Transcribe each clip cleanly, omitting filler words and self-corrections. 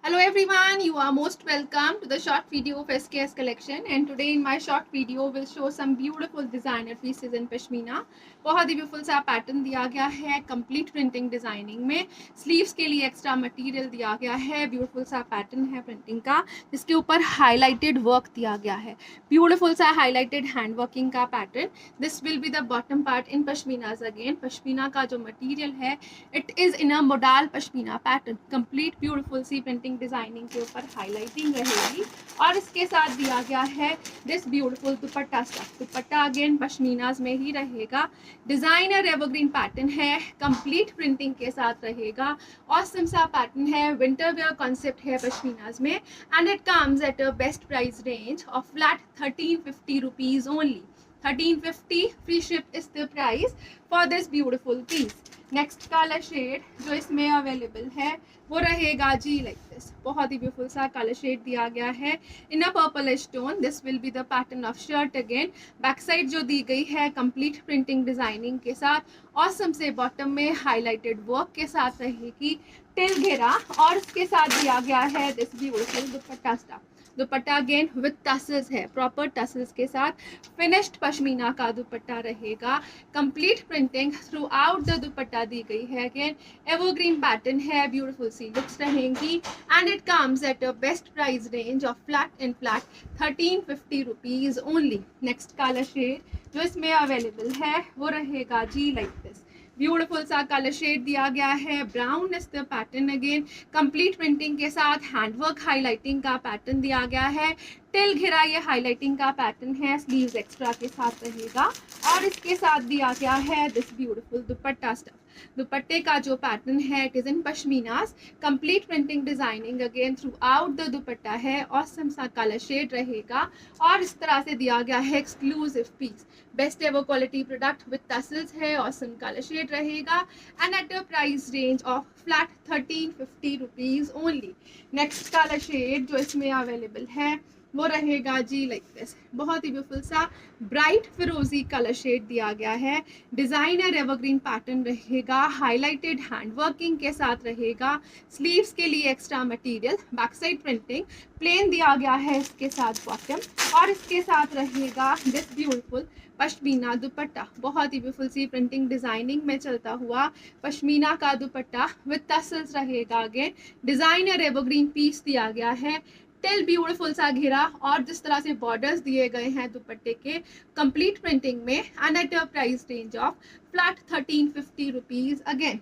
Hello everyone, you are most welcome to the short video of SKS collection and today in my short video will show some beautiful designer pieces in pashmina. बहुत ही beautiful सा pattern दिया गया है complete printing designing में. Sleeves के लिए extra material दिया गया है. ब्यूटीफुल सा पैटर्न है प्रिंटिंग का जिसके ऊपर हाईलाइटेड वर्क दिया गया है. ब्यूटीफुल सा हाईलाइटेड हैंड वर्किंग का pattern. This will be the bottom part in pashminas. Again pashmina का जो मटेरियल है it is in a modal pashmina pattern. Complete beautiful सी प्रिंटिंग डिजाइनिंग के ऊपर हाईलाइटिंग रहेगी और इसके साथ दिया गया है this beautiful dupatta stuff. Dupatta again pashminas में ही रहेगा. डिजाइनर एवरग्रीन पैटर्न है. कंप्लीट प्रिंटिंग के साथ रहेगा. ऑसम सा पैटर्न है. विंटर वेयर कॉन्सेप्ट है पश्मीनाज में and it comes at a best price range of flat 1350 rupees only. 1350 free ship is the price for this beautiful piece. Next colour shade जो इसमें available है वो रहेगा जी लाइक दिस. बहुत ही ब्यूटीफुल सा कलर शेड दिया गया है in a purple stone. This will be the pattern of shirt. Again back side जो दी गई है कंप्लीट प्रिंटिंग डिजाइनिंग के साथ ऑसम से बॉटम में हाईलाइटेड वर्क के साथ रहेगी टिल घेरा और इसके साथ दिया गया है this beautiful dupatta stuff. Dupatta again with tassels है. प्रॉपर टसल्स के साथ फिनिश्ड पश्मीना का दुपट्टा रहेगा. Complete printing throughout the dupatta दी गई है. अगेन एवरग्रीन पैटर्न है. ब्यूटीफुल सी लुक्स रहेंगी and it comes at a best price range of flat in flat 1350 rupees only. Next colour shade जो इसमें अवेलेबल है वो रहेगा जी लाइक दिस. ब्यूटीफुल सा कलर शेड दिया गया है. Brown is the pattern. Again complete printing के साथ हैंडवर्क हाईलाइटिंग का पैटर्न दिया गया है. टिल घेरा ये हाईलाइटिंग का पैटर्न है. स्लीव्स एक्स्ट्रा के साथ रहेगा और इसके साथ दिया गया है दिस ब्यूटीफुल दुपट्टा स्टफ. दुपट्टे का जो पैटर्न है it is in pashminas. Complete printing designing again throughout the dupatta है. ऑसम सा कलर शेड रहेगा और इस तरह से दिया गया है exclusive piece. Best ever quality product with tassels है. ऑसम कलर शेड रहेगा and at a price range of flat 1350 rupees only. Next colour shade जो इसमें अवेलेबल है वो रहेगा जी लाइक दिस. बहुत ही ब्यूटीफुल सा ब्राइट फिरोजी कलर शेड दिया गया है. डिजाइनर एवरग्रीन पैटर्न रहेगा. हाईलाइटेड हैंड वर्किंग के साथ रहेगा. स्लीव्स के लिए extra material. Back side printing plain दिया गया है इसके साथ बॉटम और इसके साथ रहेगा दिस ब्यूटीफुल पश्मीना दुपट्टा. बहुत ही ब्यूटीफुल सी प्रिंटिंग डिजाइनिंग में चलता हुआ पश्मीना का दुपट्टा विद टसल्स रहेगा. अगेन डिजाइनर एवरग्रीन पीस दिया गया है. टिल ब्यूटीफुल सा घेरा और जिस तरह से बॉर्डर्स दिए गए हैं दुपट्टे के कंप्लीट प्रिंटिंग में and at a price range of flat 1350 rupees. Again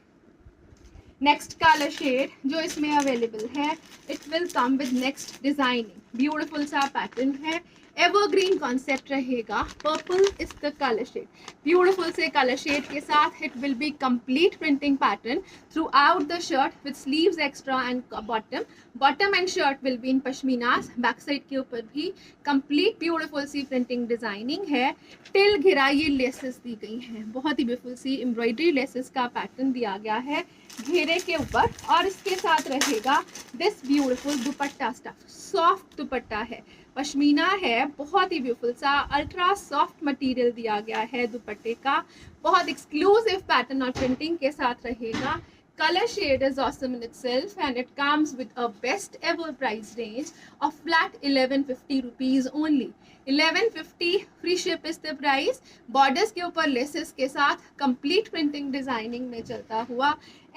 next colour shade जो इसमें अवेलेबल है it will come with next designing. Beautiful सा पैटर्न है. एवरग्रीन कॉन्सेप्ट रहेगा. Purple is the colour shade. Beautiful से colour shade के साथ it will be complete printing pattern throughout the shirt with sleeves extra and bottom and shirt will be in pashminas. Back side के ऊपर भी complete beautiful सी printing designing है. Till घेरा ये लेसेस दी गई हैं. बहुत ही ब्यूटीफुल सी एम्ब्रॉयडरी लेसेस का पैटर्न दिया गया है घेरे के ऊपर और इसके साथ रहेगा this beautiful dupatta stuff. Soft दुपट्टा है. पश्मीना है. बहुत ही ब्यूटीफुल सा अल्ट्रा सॉफ्ट मटेरियल दिया गया है दुपट्टे का. बहुत एक्सक्लूसिव पैटर्न और प्रिंटिंग के साथ रहेगा. Color shade is awesome in itself and it comes with a best ever price range of flat 1150 rupees only. 1150 free ship is the price. Borders के ऊपर लेसेस के साथ complete printing designing में चलता हुआ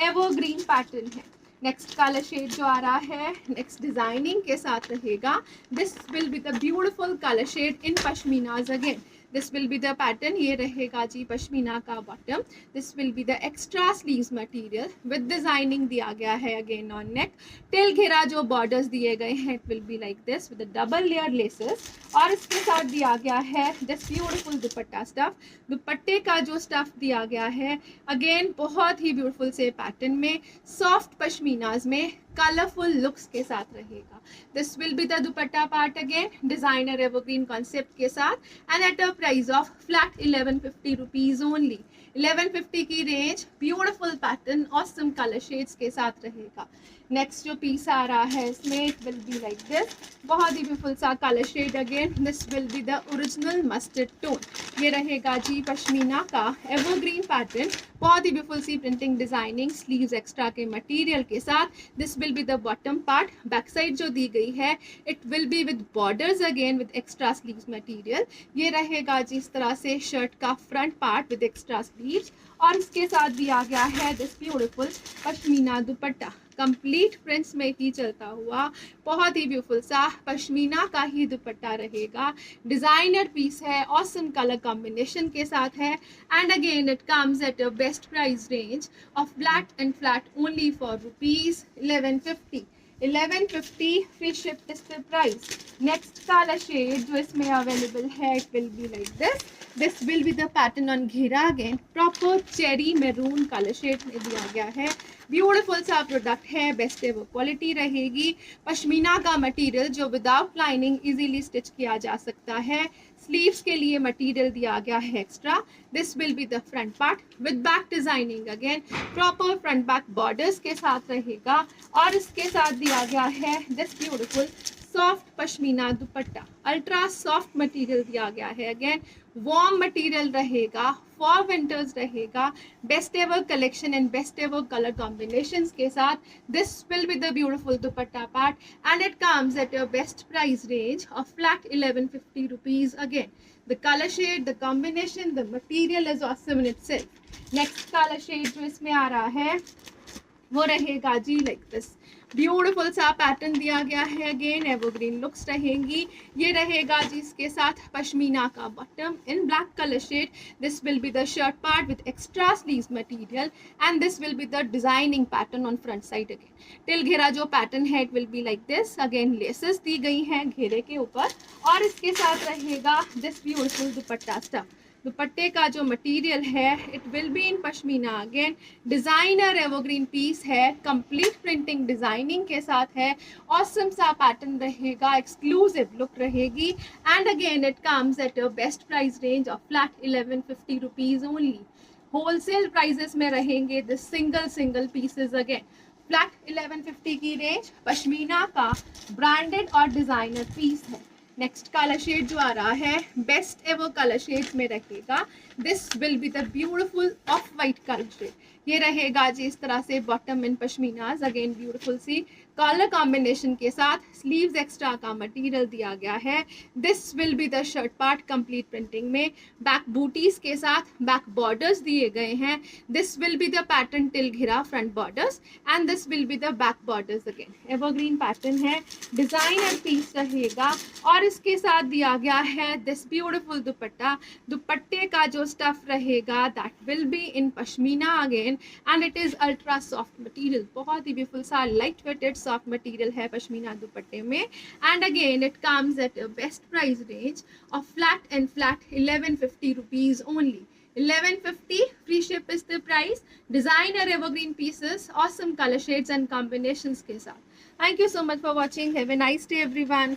evergreen pattern है. Next colour shade जो आ रहा है नेक्स्ट डिजाइनिंग के साथ रहेगा. This will be the beautiful colour shade in pashminas. Again this will be the pattern. ये रहेगा जी पश्मीना का bottom. This will be the extra sleeves material with designing दिया गया है अगेन ऑन नेक. टिल घेरा जो बॉर्डर्स दिए गए हैं it will be like this with double layer laces और इसके साथ दिया गया है दिस ब्यूटीफुल दुपट्टा स्टफ. दुपट्टे का जो स्टफ दिया गया है अगेन बहुत ही ब्यूटीफुल से पैटर्न में सॉफ्ट पश्मीनाज में कलरफुल लुक्स के साथ रहेगा. This will be the dupatta part. Again designer evergreen concept के साथ and at a price of flat 1150 rupees only. 1150 की range. Beautiful pattern awesome colour shades के साथ रहेगा. नेक्स्ट जो पीस आ रहा है इसमें it will be like this, बहुत ही ब्यूटीफुल सा colour shade. Again this will be the original mustard tone. ये रहेगा जी पश्मीना का एवरग्रीन पैटर्न, बहुत ही ब्यूटीफुल सी प्रिंटिंग डिजाइनिंग, स्लीव्स एक्स्ट्रा के मटेरियल के साथ। This will be the bottom part. Back side जो दी गई है it will be with borders again with extra sleeves material. ये रहेगा जी इस तरह से शर्ट का front part with extra sleeves, और इसके साथ दिया गया है this beautiful pashmina dupatta, complete prints में ही चलता हुआ बहुत ही ब्यूटीफुल सा पश्मीना का ही दुपट्टा रहेगा। डिजाइनर पीस है, ऑसम कलर कॉम्बिनेशन के साथ है, and again it comes at a best price range of flat and flat only for rupees 1150। 1150 free ship is the price. Next colour shade जो इसमें अवेलेबल है it will be like this, this will be the pattern on घेरा। Again proper cherry maroon colour shade में दिया गया है। Beautiful सा product है, बेस्ट एवर क्वालिटी रहेगी। पश्मीना का मटेरियल जो विदाउट लाइनिंग इजीली स्टिच किया जा सकता है। स्लीव्स के लिए मटेरियल दिया गया है extra. This will be the front part with back designing, again proper front back borders के साथ रहेगा, और इसके साथ दिया गया है this beautiful soft pashmina dupatta. Ultra soft material दिया गया है, अगेन वार्म मटेरियल रहेगा, फॉर विंटर्स रहेगा। Best ever collection and best ever colour combinations के साथ this will be the beautiful dupatta part, and it comes at your best price range of flat 1150 rupees. Again the color shade, the combination, the material is awesome in itself. Next color shade जो इसमें आ रहा है वो रहेगा जी like this, beautiful सा pattern दिया गया है। अगेन एवरग्रीन लुक्स रहेंगी। ये रहेगा जी इसके साथ पश्मीना का bottom in black colour shade. This will be the shirt part with extra sleeves material, and this will be the designing pattern on front side. Again till घेरा जो पैटर्न है it will be like this. Again laces दी गई हैं घेरे के ऊपर, और इसके साथ रहेगा दिस ब्यूटीफुल दुपट्टा स्टफ। दुपट्टे का जो मटेरियल है it will be in pashmina. Again designer evergreen piece है, कंप्लीट प्रिंटिंग डिजाइनिंग के साथ है, ऑसम सा पैटर्न रहेगा, एक्सक्लूसिव लुक रहेगी, and again it comes at a best price range of flat 1150 rupees only. Wholesale prices में रहेंगे this single pieces. Again flat 1150 की रेंज, पश्मीना का ब्रांडेड और डिजाइनर पीस है। नेक्स्ट कलर शेड जो आ रहा है बेस्ट एवर कलर शेड में रहेगा। This will be the beautiful off white colour shade. ये रहेगा जी इस तरह से bottom in pashminas, again beautiful सी कलर कॉम्बिनेशन के साथ, स्लीव्स एक्स्ट्रा का मटेरियल दिया गया है। This will be the shirt part complete printing में, बैक बूटीज के साथ बैक बॉर्डर्स दिए गए हैं। This will be the pattern till घेरा front borders, and this will be the back borders. Again evergreen pattern है, डिजाइनर पीस रहेगा, और इसके साथ दिया गया है दिस ब्यूटीफुल दुपट्टा। दुपट्टे का जो स्टफ रहेगा that will be in pashmina again, and it is ultra soft material, बहुत ही ब्यूटीफुल सा लाइट वेटेड सॉफ्ट मटेरियल है पश्मीना दुपट्टे में, and again it comes at a best price range of flat and flat 1150 rupees only. 1150 free ship is the price. Designer evergreen pieces, awesome color shades and combinations के साथ। Thank you so much for watching. Have a nice day everyone.